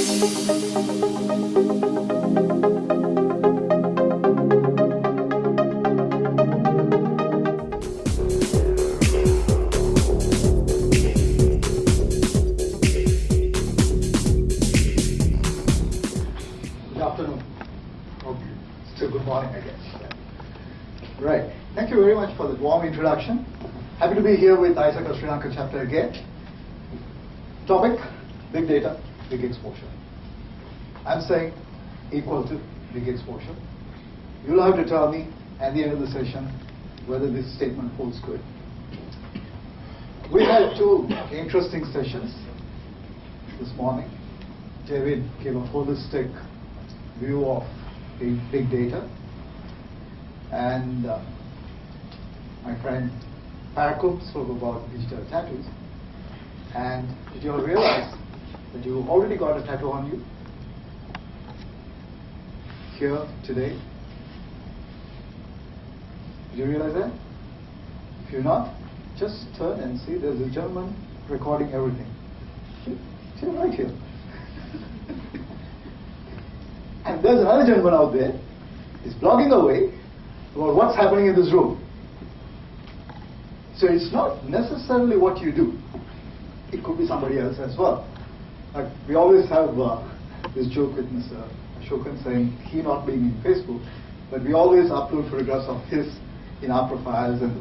Afternoon. Okay. Still good morning, I guess. Right. Thank you very much for the warm introduction. Happy to be here with Isaca Cut chapter again. Topic, big data, big exposure. I'm saying equal to big exposure. You'll have to tell me at the end of the session whether this statement holds good. We had two interesting sessions this morning. David gave a holistic view of big data, and my friend Parakum spoke about digital tattoos. And did you all realize that you already got a tattoo on you here today? Did you realize that? If you're not, just turn and see there's a gentleman recording everything. See right here. And there's another gentleman out there, he's blogging away about what's happening in this room. So it's not necessarily what you do. It could be somebody else as well. Like we always have this joke with Mr. Ashokan saying he not being in Facebook, but we always upload photographs of his in our profiles and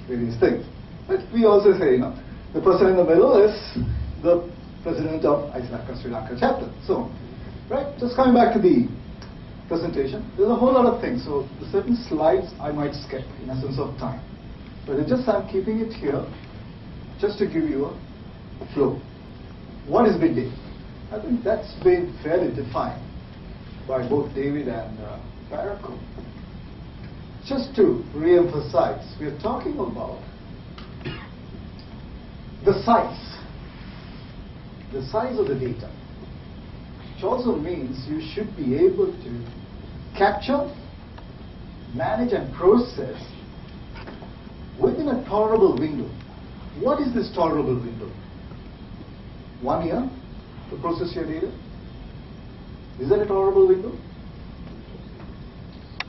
various things. But we also say, the person in the middle is the president of Isaca chapter. So, right, just coming back to the presentation, there's a whole lot of things. So the certain slides I might skip in essence of time. But it's just I'm keeping it here just to give you a flow. What is big data? I think that's been fairly defined by both David and Parakum. Just to re-emphasize, we're talking about the size of the data, which also means you should be able to capture, manage and process within a tolerable window. What is this tolerable window? 1 year to process your data? Is that a tolerable window?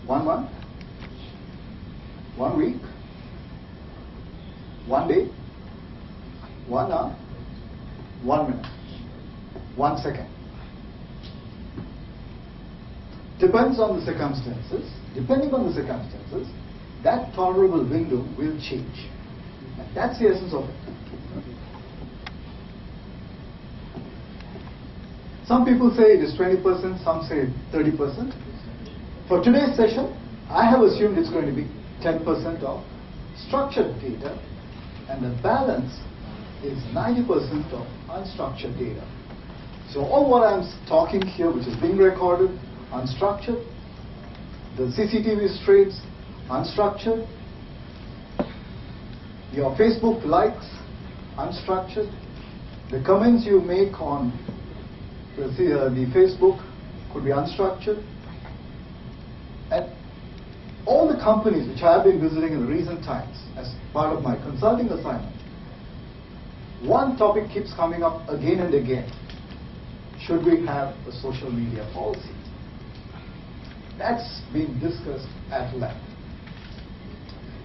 1 month? 1 week? 1 day? 1 hour? 1 minute? 1 second? Depends on the circumstances. Depending on the circumstances, that tolerable window will change. And that's the essence of it. Some people say it is 20%, some say 30%. For today's session, I have assumed it's going to be 10% of structured data, and the balance is 90% of unstructured data. So all what I'm talking here, which is being recorded, unstructured, the CCTV streams, unstructured, your Facebook likes, unstructured, the comments you make on the Facebook could be unstructured, and all the companies which I have been visiting in recent times as part of my consulting assignment, one topic keeps coming up again and again. Should we have a social media policy? That's been discussed at length.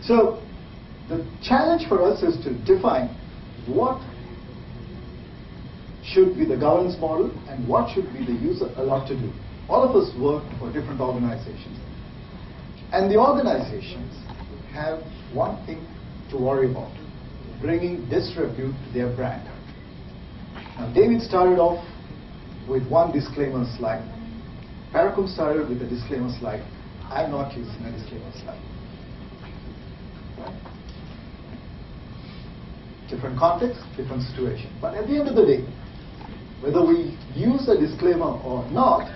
So the challenge for us is to define what should be the governance model and what should be the user allowed to do. All of us work for different organizations. And the organizations have one thing to worry about: bringing disrepute to their brand. Now, David started off with one disclaimer slide. Parakum started with a disclaimer slide. I'm not using a disclaimer slide. Right? Different context, different situation. But at the end of the day, whether we use a disclaimer or not,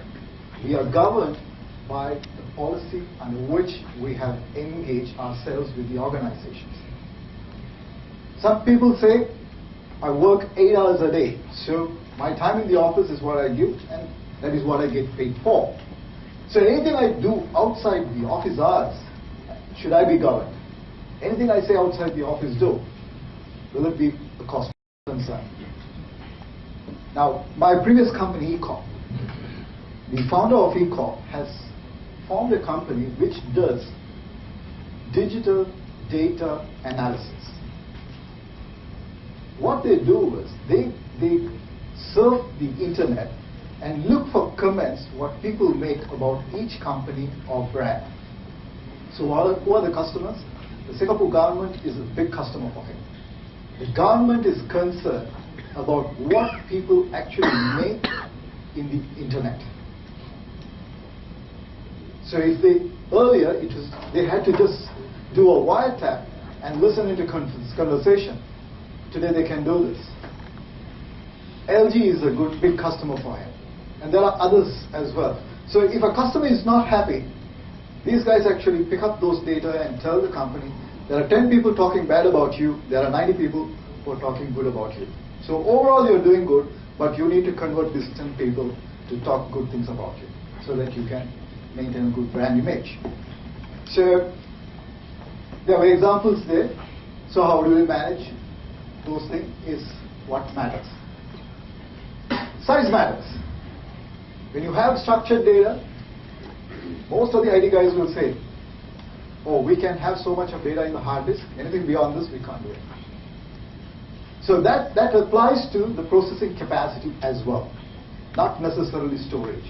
we are governed by the policy under which we have engaged ourselves with the organizations. Some people say, I work 8 hours a day, so my time in the office is what I give, and that is what I get paid for. So anything I do outside the office hours, should I be governed? Anything I say outside the office door, will it be a cost concern? Now, my previous company, Ecom, the founder of eCorp has formed a company which does digital data analysis. What they do is they surf the internet and look for comments, what people make about each company or brand. So who are the customers? The Singapore government is a big customer for him. The government is concerned about what people actually make in the internet. So if earlier they had to just do a wiretap and listen into conversation. Today they can do this. LG is a big customer for him. And there are others as well. So if a customer is not happy, these guys actually pick up those data and tell the company, there are 10 people talking bad about you, there are 90 people who are talking good about you. So overall you're doing good, but you need to convert these 10 people to talk good things about you so that you can maintain a good brand image. So there are examples there. So how do we manage those things is what matters. Size matters. When you have structured data, most of the IT guys will say, oh, we can have so much of data in the hard disk, anything beyond this we can't do it. So that applies to the processing capacity as well, not necessarily storage.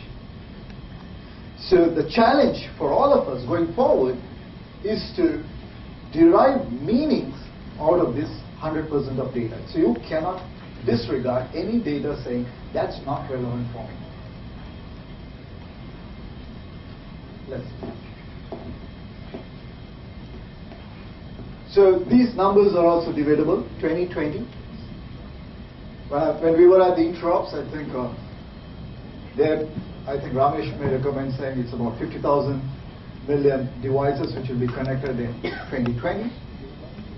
So the challenge for all of us going forward is to derive meanings out of this 100% of data. So you cannot disregard any data saying that's not relevant for me. Let's see. So these numbers are also divisible. 2020. When we were at the interops, I think Ramesh made a comment saying it's about 50,000 million devices which will be connected in 2020.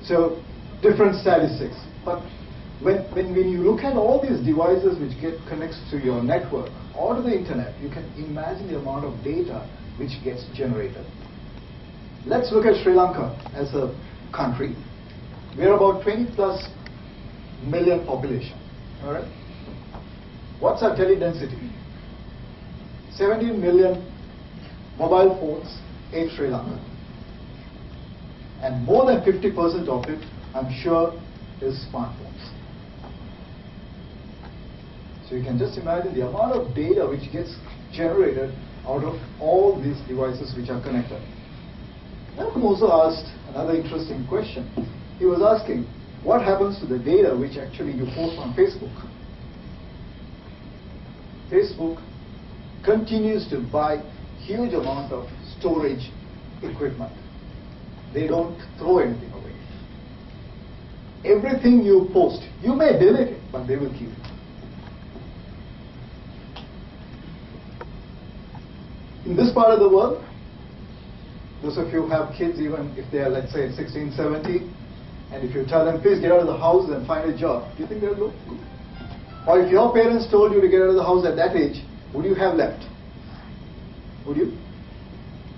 So different statistics. But when you look at all these devices which get connected to your network or to the internet, you can imagine the amount of data which gets generated. Let's look at Sri Lanka as a country. We're about 20 plus million population. All right. What's our tele-density? 17 million mobile phones in Sri Lanka. And more than 50% of it, I'm sure, is smartphones. So you can just imagine the amount of data which gets generated out of all these devices which are connected. Malcolm also asked another interesting question. He was asking, what happens to the data which actually you post on Facebook? Facebook continues to buy huge amount of storage equipment. They don't throw anything away. Everything you post, you may delete it, but they will keep it. In this part of the world, those of you who have kids, even if they are, let's say, 16, 17, and if you tell them, please get out of the house and find a job, do you think they'll go? Or if your parents told you to get out of the house at that age, would you have left? Would you?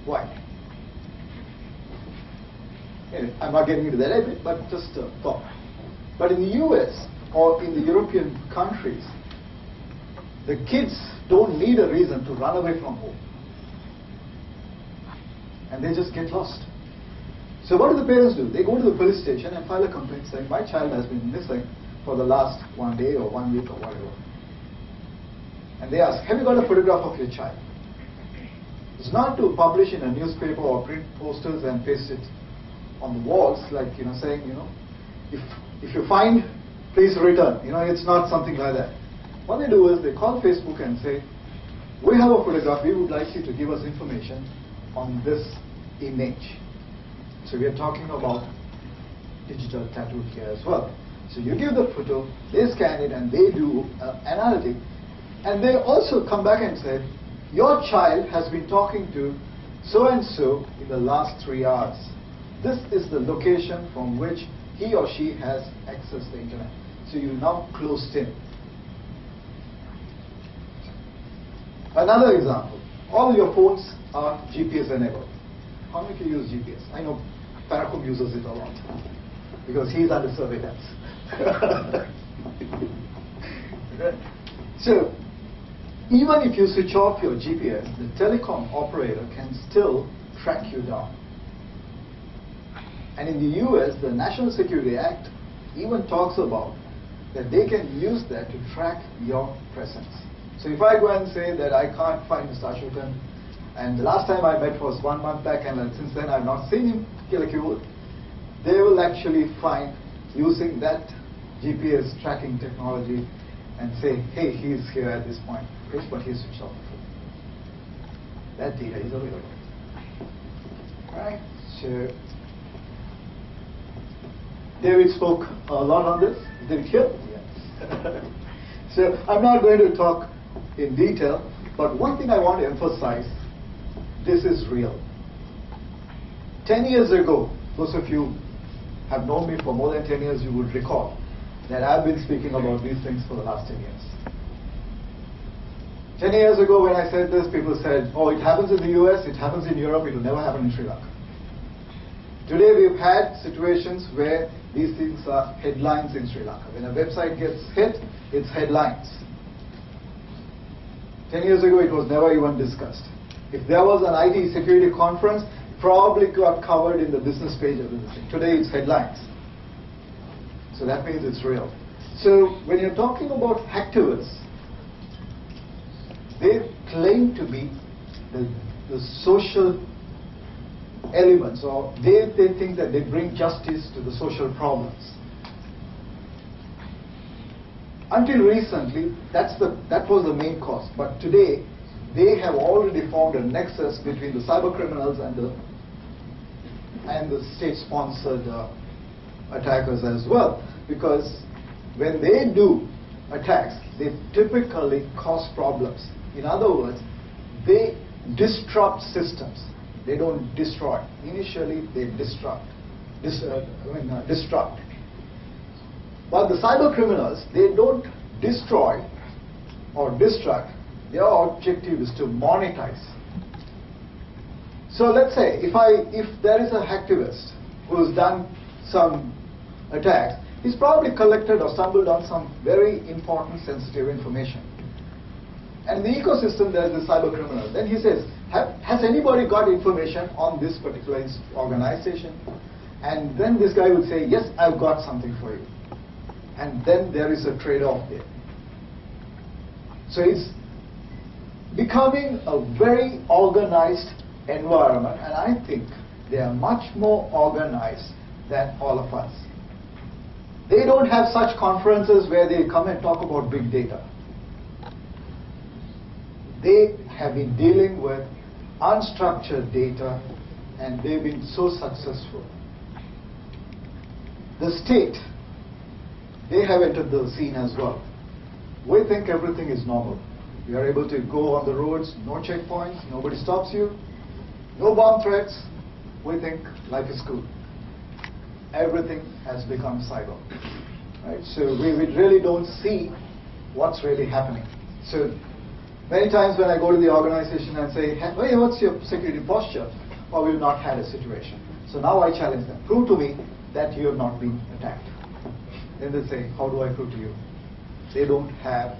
Why? Anyway, I'm not getting into that a bit, but just a thought. But in the US or in the European countries, the kids don't need a reason to run away from home. And they just get lost. So what do the parents do? They go to the police station and file a complaint saying, my child has been missing for the last 1 day or 1 week or whatever. And they ask, have you got a photograph of your child? It's not to publish in a newspaper or print posters and paste it on the walls, like, saying, if you find, please return. It's not something like that. What they do is they call Facebook and say, we have a photograph, we would like you to give us information on this image. So we are talking about digital tattoo here as well. So you give the photo, they scan it, and they do analytic. And they also come back and say, your child has been talking to so-and-so in the last 3 hours. This is the location from which he or she has accessed the internet. So you now closed in. Another example, all your phones are GPS enabled. How many of you use GPS? I know Parakum uses it a lot because he's under surveillance. So even if you switch off your GPS, the telecom operator can still track you down. And in the US, the National Security Act even talks about that they can use that to track your presence. So if I go and say that I can't find Mr. Ashokan, and the last time I met was 1 month back, and since then I've not seen him, they will actually find, using that GPS tracking technology, and say, hey, he's here at this point, but he's switched off. That data is available. Right? So David spoke a lot on this. Did it hear? Yes. So I'm not going to talk in detail, but one thing I want to emphasize, this is real. 10 years ago, those of you have known me for more than 10 years, you would recall that I've been speaking about these things for the last 10 years. 10 years ago when I said this, people said, oh, it happens in the US, it happens in Europe, it will never happen in Sri Lanka. Today we've had situations where these things are headlines in Sri Lanka. When a website gets hit, it's headlines. 10 years ago it was never even discussed. If there was an IT security conference, probably got covered in the business page of everything. Today it's headlines. So that means it's real. So when you're talking about hacktivists, they claim to be the social elements, or they think that they bring justice to the social problems. Until recently, that was the main cause. But today, they have already formed a nexus between the cyber criminals and the state-sponsored attackers as well. Because when they do attacks, they typically cause problems. In other words, they disrupt systems. They don't destroy. Initially, they disrupt. But the cyber criminals, they don't destroy or destruct. Their objective is to monetize. So let's say if there is a hacktivist who's done some attacks, he's probably collected or stumbled on some very important sensitive information. And in the ecosystem there is the cyber criminal. Then he says, has anybody got information on this particular organization? And then this guy would say, yes, I've got something for you. And then there is a trade-off there. So it's becoming a very organized environment, and I think they are much more organized than all of us. They don't have such conferences where they come and talk about big data. They have been dealing with unstructured data, and they've been so successful. The state, they have entered the scene as well. We think everything is normal. You are able to go on the roads, no checkpoints, nobody stops you, no bomb threats. We think life is cool. Everything has become cyber. Right? So we really don't see what's really happening. So many times when I go to the organization and say, hey, what's your security posture? Or we've not had a situation. So now I challenge them. Prove to me that you have not been attacked. Then they say, how do I prove to you? They don't have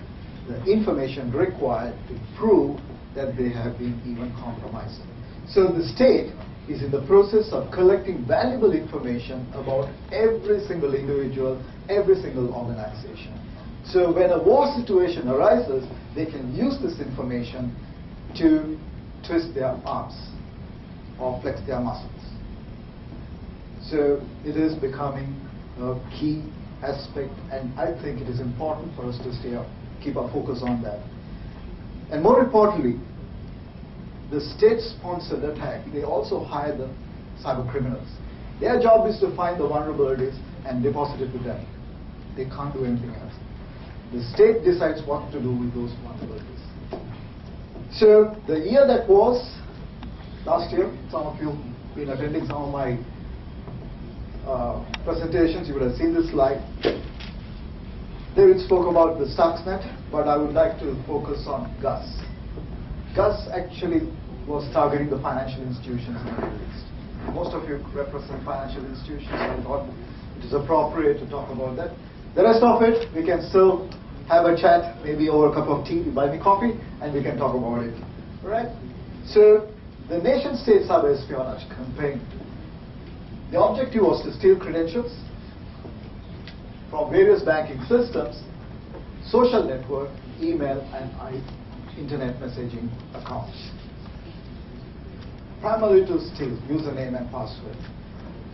the information required to prove that they have been even compromised. So the state is in the process of collecting valuable information about every single individual, every single organization. So when a war situation arises, they can use this information to twist their arms or flex their muscles. So it is becoming a key aspect, and I think it is important for us to keep our focus on that. And more importantly, the state-sponsored attack, they also hire the cyber criminals. Their job is to find the vulnerabilities and deposit it with them. They can't do anything else. The state decides what to do with those vulnerabilities. So the year that was, last year, some of you have been attending some of my presentations, you would have seen this slide. David spoke about the Stuxnet, but I would like to focus on GUS. GUS actually was targeting the financial institutions in the Middle East. Most of you represent financial institutions, so I thought it is appropriate to talk about that. The rest of it, we can still have a chat, maybe over a cup of tea, you buy me coffee, and we can talk about it. All right? So the nation-state cyber-espionage campaign, the objective was to steal credentials from various banking systems, social network, email, and internet messaging accounts. Primarily to steal username and password.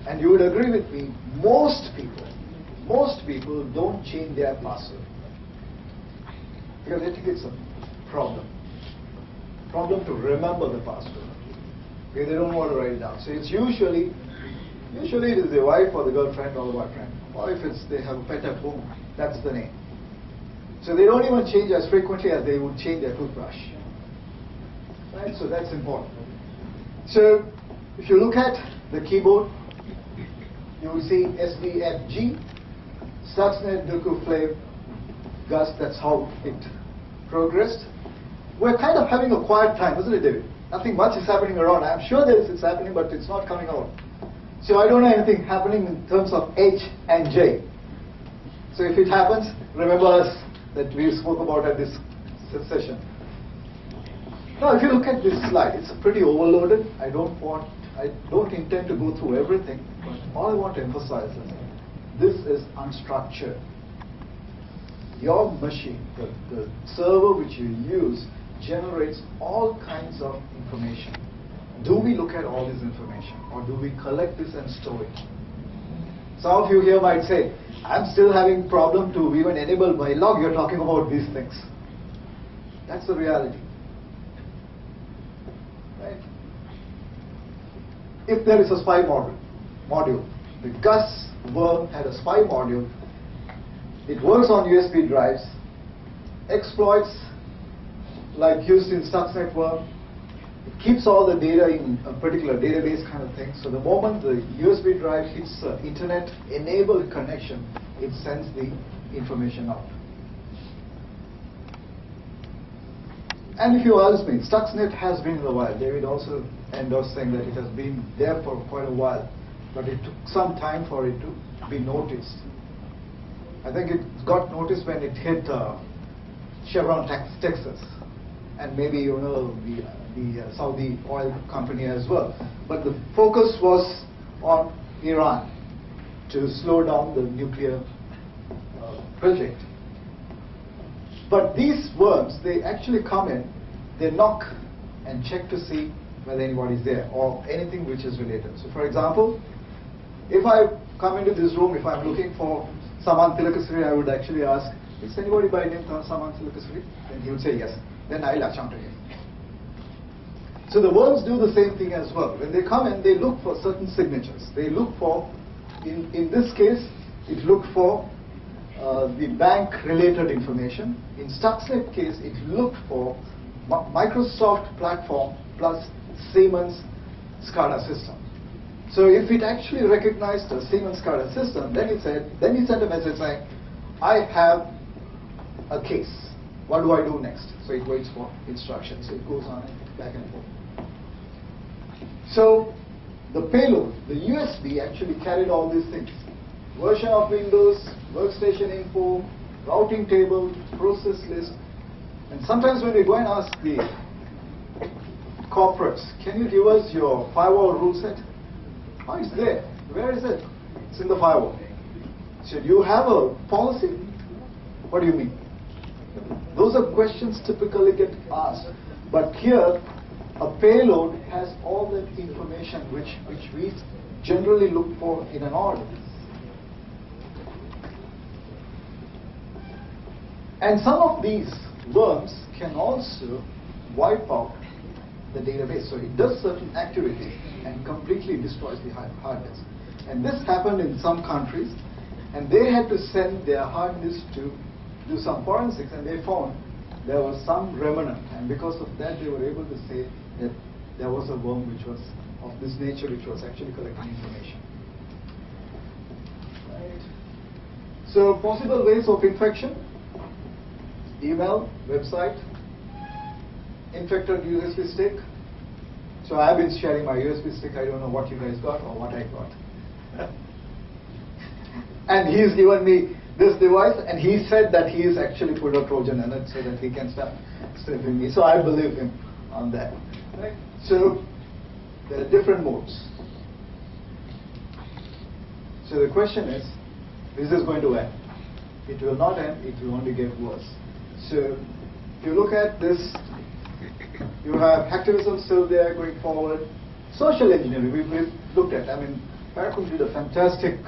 And you would agree with me, most people don't change their password. Because I think it's a problem. Problem to remember the password. Okay, they don't want to write it down. So it's usually it is the wife or the girlfriend or the boyfriend. Or if they have a pet at home, that's the name. So they don't even change as frequently as they would change their toothbrush. Right? So that's important. So if you look at the keyboard, you will see SDFG, Stuxnet, Duku, Flame, Gus. That's how it progressed. We're kind of having a quiet time, isn't it, David? Nothing much is happening around. I'm sure it's happening, but it's not coming out. So I don't know anything happening in terms of H and J. So if it happens, remember us that we spoke about at this session. Now, if you look at this slide, it's pretty overloaded. I don't intend to go through everything, but all I want to emphasize is this is unstructured. Your machine, the server which you use, generates all kinds of information. Do we look at all this information, or do we collect this and store it? Some of you here might say, I'm still having problem to even enable my log. You're talking about these things. That's the reality. Right? If there is a spy module, the Gus worm had a spy module. It works on USB drives, exploits like used in Stuxnet worm. It keeps all the data in a particular database kind of thing. So the moment the USB drive hits the internet-enabled connection, it sends the information out. And if you ask me, Stuxnet has been in the wild. David also endorsed saying that it has been there for quite a while, but it took some time for it to be noticed. I think it got noticed when it hit Chevron, Texas, and maybe the Saudi oil company as well. But the focus was on Iran to slow down the nuclear project. But these worms, they actually come in, they knock and check to see whether anybody's there or anything which is related. So for example, if I come into this room, if I'm looking for Saman Tilakasri, I would actually ask, is anybody by name Saman Tilakasri? And he would say yes. Then I'll latch onto him. So the worms do the same thing as well. When they come in, they look for certain signatures. They look for, in this case, it looked for the bank-related information. In Stuxnet case, it looked for Microsoft platform plus Siemens SCADA system. So if it actually recognized a Siemens SCADA system, then it sent a message saying, I have a case. What do I do next? So it waits for instructions. So it goes on back and forth. So the payload, the USB, actually carried all these things. Version of Windows, workstation info, routing table, process list. And sometimes when we go and ask the corporates, can you give us your firewall rule set? Oh, it's there. Where is it? It's in the firewall. So do you have a policy? What do you mean? Those are questions typically get asked. But here, a payload has all that information which we generally look for in an order. And some of these worms can also wipe out the database. So it does certain activity and completely destroys the hard disk. And this happened in some countries, and they had to send their hard disk to do some forensics, and they found there was some remnant. And because of that, they were able to say that there was a worm which was of this nature, which was actually collecting information. Right. So possible ways of infection: email, website, infected USB stick. So I've been sharing my USB stick. I don't know what you guys got or what I got. And he's given me this device, and he said that he is actually put a Trojan in it so that he can start sniffing me. So I believe him on that. Right? So there are different modes. So the question is this going to end? It will not end, it will only get worse. So if you look at this, you have activism still there going forward. Social engineering, we've looked at. I mean, Parakum did a fantastic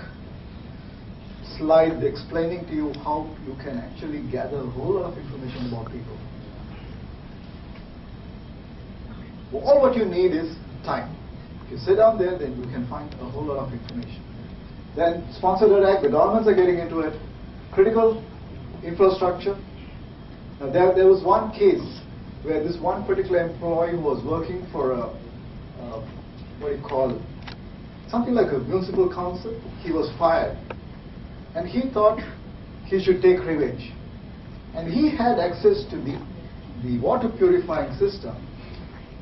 slide explaining to you how you can actually gather a whole lot of information about people. All what you need is time. If you sit down there, then you can find a whole lot of information. Then sponsored attack, the governments are getting into it. Critical infrastructure. Now there was one case where this one particular employee was working for a what do you call it? Something like a municipal council. He was fired. And he thought he should take revenge. And he had access to the water purifying system.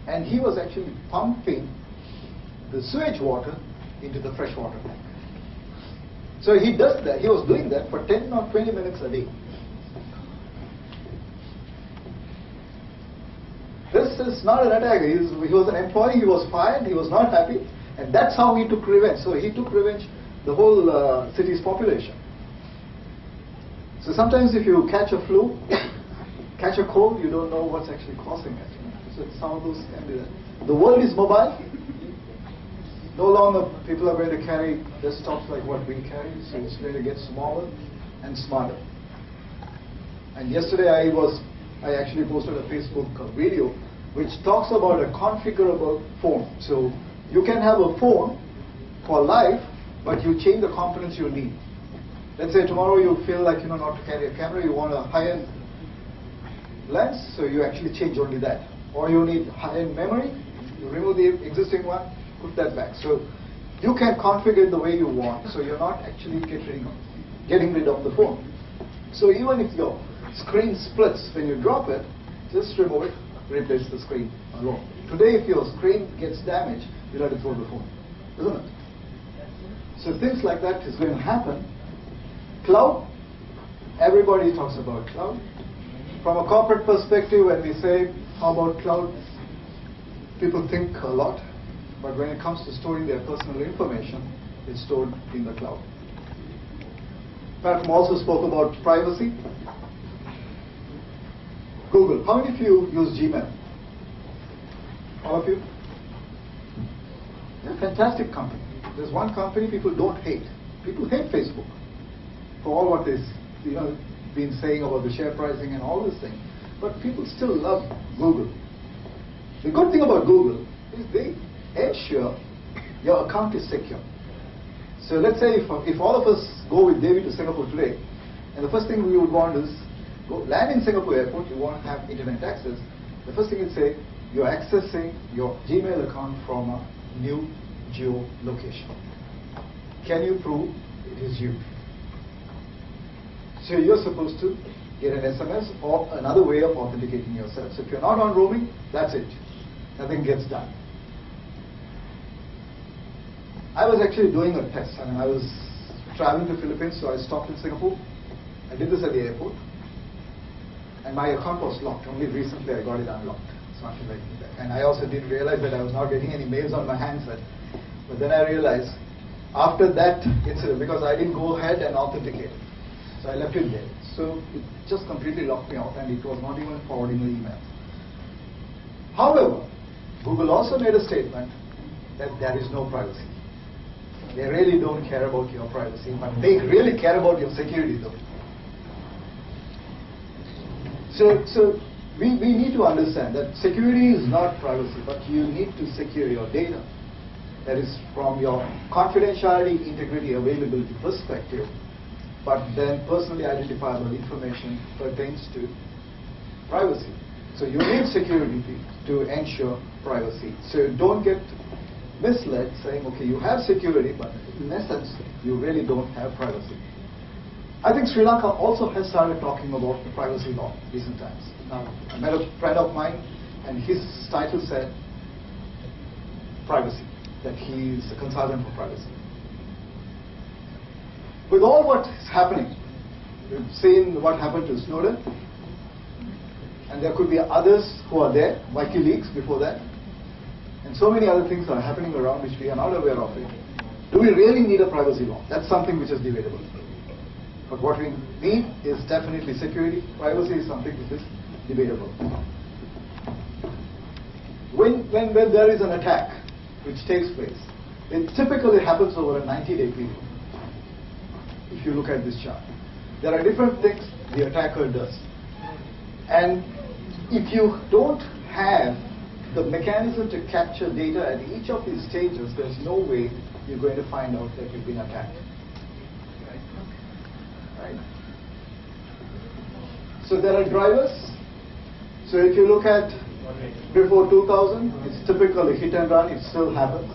And he was actually pumping the sewage water into the freshwater tank. So he does that. He was doing that for 10 or 20 minutes a day. This is not an attack. He was an employee. He was fired. He was not happy. And that's how he took revenge. So he took revenge the whole city's population. So sometimes if you catch a flu, catch a cold, you don't know what's actually causing it. So some of those can be that. The world is mobile. No longer people are going to carry desktops like what we carry. So it's going to get smaller and smarter. And yesterday I actually posted a Facebook video which talks about a configurable phone. So you can have a phone for life, but you change the components you need. Let's say tomorrow you feel like not to carry a camera, you want a high-end lens, so you actually change only that. Or you need high-end memory, you remove the existing one, put that back. So you can configure it the way you want, so you're not actually getting rid of the phone. So even if your screen splits when you drop it, just remove it, replace the screen alone. Today if your screen gets damaged, you'll have to throw the phone, isn't it? So things like that is going to happen. Cloud, everybody talks about cloud. From a corporate perspective, when we say, how about cloud? People think a lot, but when it comes to storing their personal information, it's stored in the cloud. Malcolm also spoke about privacy. Google, how many of you use Gmail? All of you? They're a fantastic company. There's one company people don't hate. People hate Facebook for all what is been saying about the share pricing and all this thing. But people still love Google. The good thing about Google is they ensure your account is secure. So let's say if all of us go with David to Singapore today, and the first thing we would want is land in Singapore airport, you want to have internet access. The first thing you'd say, you're accessing your Gmail account from a new geolocation. Can you prove it is you? So you're supposed to get an SMS or another way of authenticating yourself. So if you're not on roaming, that's it. Nothing gets done. I was actually doing a test. I mean, I was traveling to Philippines, so I stopped in Singapore. I did this at the airport. And my account was locked. Only recently I got it unlocked. Something like that. And I also didn't realize that I was not getting any mails on my handset. But then I realized after that incident, because I didn't go ahead and authenticate it. So I left it there. So it just completely locked me out, and it was not even forwarding the email. However, Google also made a statement that there is no privacy. They really don't care about your privacy, but they really care about your security though. So we need to understand that security is not privacy, but you need to secure your data. That is from your confidentiality, integrity, availability perspective, but then personally identifiable information pertains to privacy. So you need security to ensure privacy. So don't get misled saying, okay, you have security, but in essence, you really don't have privacy. I think Sri Lanka also has started talking about the privacy law in recent times. Now, I met a friend of mine, and his title said privacy, that he is a consultant for privacy. With all what is happening, We've seen what happened to Snowden. And there could be others who are there, WikiLeaks before that. And so many other things are happening around which we are not aware of it. Do we really need a privacy law? That's something which is debatable. But what we need is definitely security. Privacy is something which is debatable. When there is an attack which takes place, it typically happens over a 90-day period. If you look at this chart, there are different things the attacker does. And if you don't have the mechanism to capture data at each of these stages, there's no way you're going to find out that you've been attacked. Right? So there are drivers. So if you look at before 2000, it's typically hit and run, it still happens.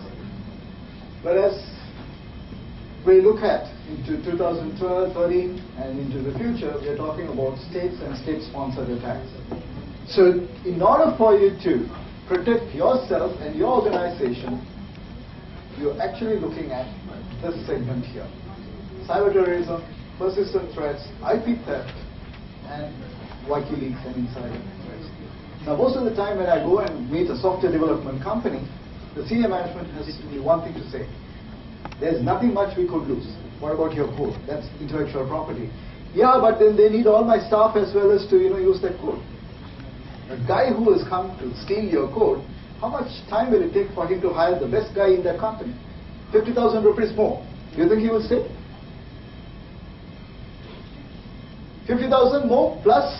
Whereas we look at into 2012, 13, and into the future, we're talking about states and state-sponsored attacks. So in order for you to protect yourself and your organization, you're actually looking at this segment here. Cyber-terrorism, persistent threats, IP theft, and WikiLeaks and insider threats. Now most of the time when I go and meet a software development company, the senior management has only one thing to say. There's nothing much we could lose. What about your code? That's intellectual property. Yeah, but then they need all my staff as well as to use that code. A guy who has come to steal your code, how much time will it take for him to hire the best guy in that company? 50,000 rupees more. Do you think he will stay? 50,000 more plus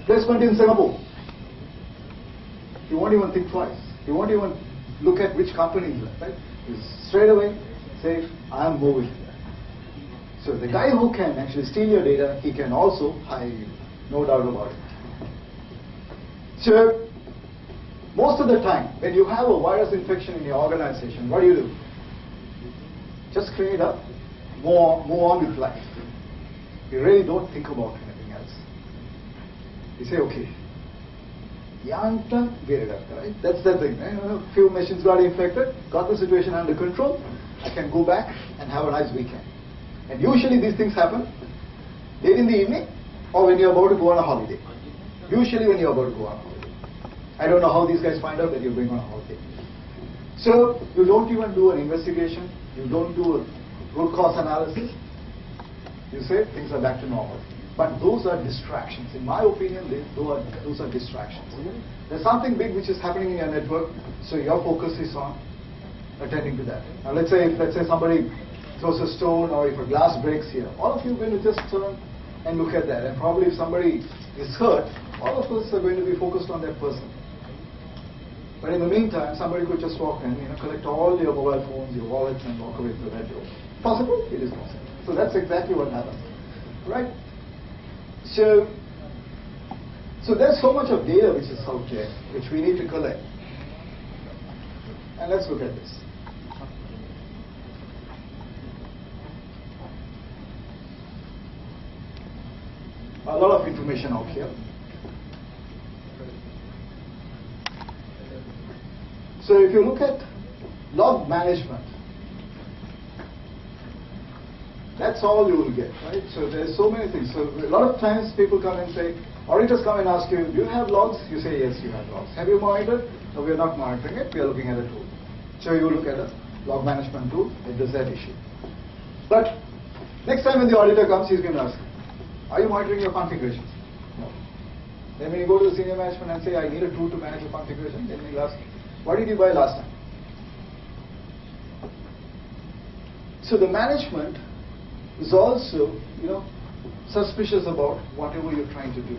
placement in Singapore. You won't even think twice. You won't even look at which company is left, right? You straight away say, I am moving. So the guy who can actually steal your data, he can also hire you. No doubt about it. So most of the time, when you have a virus infection in your organization, what do? Just clean it up, move on with life. You really don't think about anything else. You say, okay, yanta get it up, right? That's the thing. A few machines got infected, got the situation under control. I can go back and have a nice weekend. And usually these things happen late in the evening or when you're about to go on a holiday. Usually when you're about to go on a holiday. I don't know how these guys find out that you're going on a holiday. So you don't even do an investigation. You don't do a root cause analysis. You say things are back to normal. But those are distractions. In my opinion, those are distractions. There's something big which is happening in your network, so your focus is on attending to that. Now let's say somebody throws a stone or if a glass breaks here, all of you are going to just turn and look at that. And probably if somebody is hurt, all of us are going to be focused on that person. But in the meantime, somebody could just walk in, collect all your mobile phones, your wallets, and walk away through that door. Possible? It is possible. So that's exactly what happens, right? So there's so much of data which is out there, which we need to collect. And let's look at this. A lot of information out here. So if you look at log management, that's all you will get, right? So there's so many things. So a lot of times people come and say, auditors come and ask you, do you have logs? You say, yes, you have logs. Have you monitored? No, we are not monitoring it. We are looking at a tool. So you look at a log management tool, it does that issue. But next time when the auditor comes, he's going to ask, are you monitoring your configurations? No. Then when you go to the senior management and say, I need a tool to manage your configuration, then he'll ask, what did you buy last time? So the management is also, suspicious about whatever you're trying to do.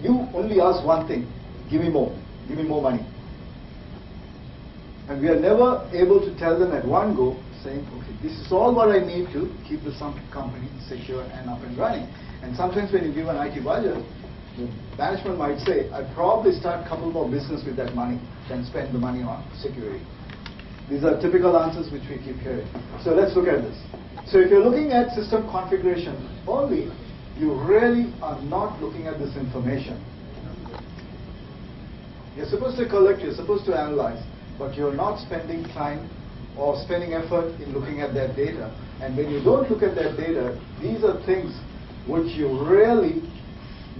You only ask one thing, give me more money. And we are never able to tell them at one go, saying, okay, this is all what I need to keep the company secure and up and running. And sometimes when you give an IT budget, the management might say, I'd probably start a couple more business with that money than spend the money on security. These are typical answers which we keep hearing. So let's look at this. So if you're looking at system configuration only, you really are not looking at this information. You're supposed to collect, you're supposed to analyze, but you're not spending time or spending effort in looking at that data. And when you don't look at that data, these are things which you really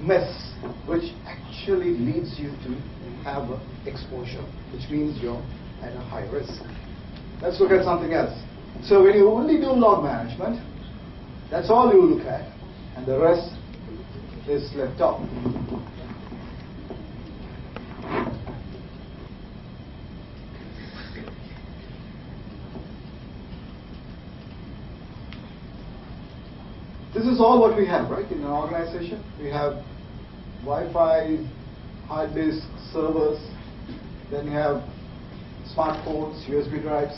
miss, which actually leads you to have exposure, which means you're at a high risk. Let's look at something else. So when you only do log management, that's all you look at, and the rest is left out. This is all what we have, right, in an organization. We have Wi-Fi, hard disk, servers, then you have smartphones, USB drives.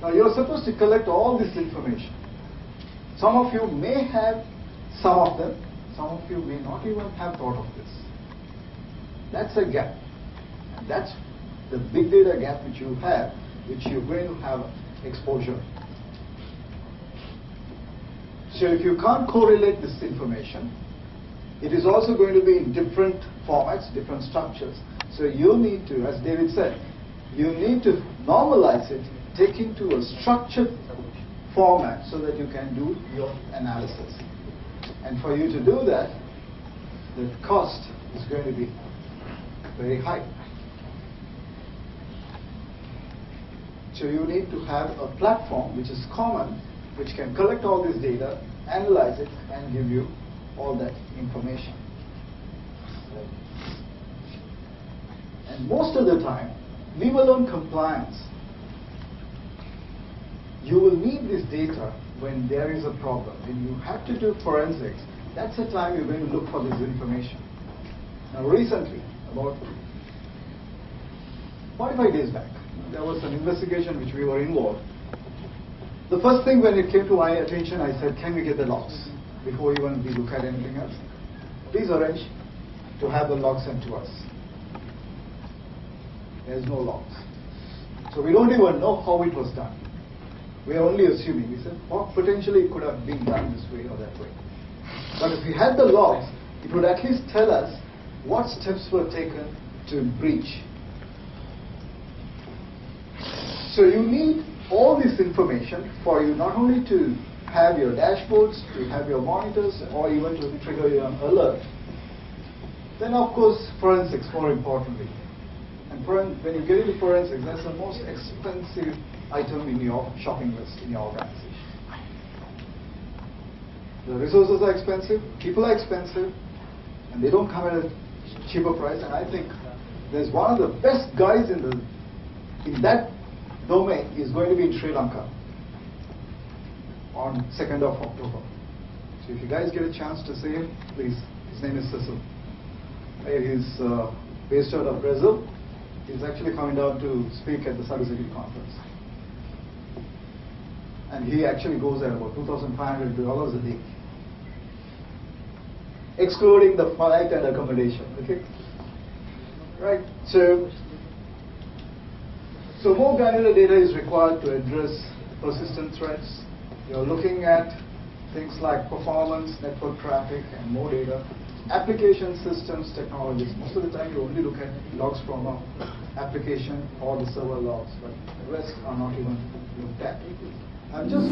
Now you're supposed to collect all this information. Some of you may have some of them, some of you may not even have thought of this. That's a gap. And that's the big data gap which you have, which you're going to have exposure. So if you can't correlate this information, it is also going to be in different formats, different structures. So you need to, as David said, you need to normalize it, take into a structured format so that you can do your analysis. And for you to do that, the cost is going to be very high. So you need to have a platform which is common, which can collect all this data, analyze it, and give you all that information. And most of the time, leave alone compliance, you will need this data when there is a problem. When you have to do forensics, that's the time you're going to look for this information. Now recently, about 45 days back, there was an investigation which we were involved. The first thing when it came to my attention, I said, can we get the logs before even we look at anything else? Please arrange to have the logs sent to us. There's no logs. So we don't even know how it was done. We are only assuming. We said, well, potentially it could have been done this way or that way. But if we had the logs, it would at least tell us what steps were taken to breach. So you need all this information for you not only to have your dashboards, to have your monitors, or even to trigger your alert. Then of course forensics, more importantly. And when you get into forensics, that's the most expensive item in your shopping list in your organization. The resources are expensive, people are expensive, and they don't come at a cheaper price. And I think there's one of the best guys in that domain is going to be in Sri Lanka on 2nd of October. So if you guys get a chance to see him, please. His name is Cecil. He's based out of Brazil. He's actually coming down to speak at the Cybersecurity conference. And he actually goes at about $2,500 a day, excluding the flight and accommodation. Okay, right? So more granular data is required to address persistent threats. You're looking at things like performance, network traffic, and more data. Application systems, technologies. Most of the time you only look at logs from an application or the server logs, but the rest are not even looked at. I'm just